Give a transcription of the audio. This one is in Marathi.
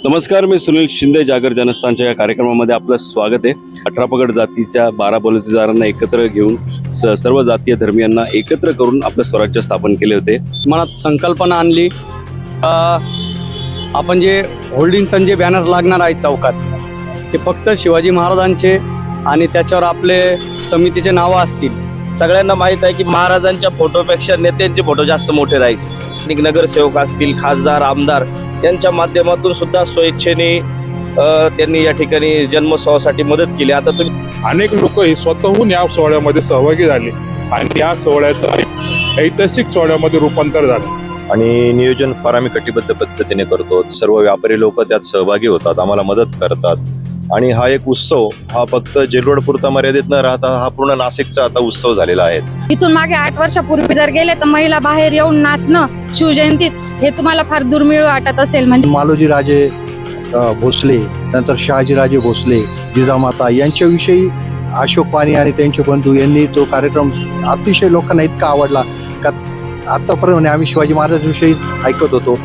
नमस्कार, मी सुनील शिंदे. जागर जनस्थानच्या या कार्यक्रमामध्ये आपलं स्वागत आहे. 18 पगड जातीच्या 12 बलुतेदारांना एकत्र घेऊन सर्व जातीय धर्मियांना एकत्र करून आपलं स्वराज्य स्थापन केले होते. मनात संकल्पना आणली. आपण जे होल्डिंग जे बॅनर लागणार आहे चौकात ते फक्त शिवाजी महाराजांचे आणि त्याच्यावर आपले समितीचे नावं असतील. सगळ्यांना माहित आहे की महाराजांच्या फोटोपेक्षा नेत्यांचे फोटो जास्त मोठे राहायचे. नगरसेवक असतील, खासदार, आमदार यांच्या माध्यमातून सुद्धा स्वेच्छेने त्यांनी या ठिकाणी जन्मोत्सवासाठी मदत केली. आता तुम्ही अनेक लोक हे स्वतःहून या सोहळ्यामध्ये सहभागी झाले आणि या सोहळ्याचं ऐतिहासिक सोहळ्यामध्ये रूपांतर झालं. आणि नियोजन फार आम्ही कटिबद्ध पद्धतीने करतो. सर्व व्यापारी लोक त्यात सहभागी होतात, आम्हाला मदत करतात. आणि हा एक उत्सव हा फक्त जेलरोड पुरता मर्यादित न राहता हा पूर्ण नाशिकचा आता उत्सव झालेला आहे. इथून मागे 8 वर्षापूर्वी जर गेले तर महिला बाहेर येऊन नाचणं शिवजयंतीत हे तुम्हाला फार दुर्मिळ वाटत असेल. म्हणजे मालोजी राजे भोसले, नंतर शहाजीराजे भोसले, जिजामाता यांच्याविषयी अशोक पाणी आणि त्यांचे बंधू यांनी तो कार्यक्रम अतिशय लोकांना इतका आवडला का आतापर्यंत आम्ही शिवाजी महाराजांविषयी ऐकत होतो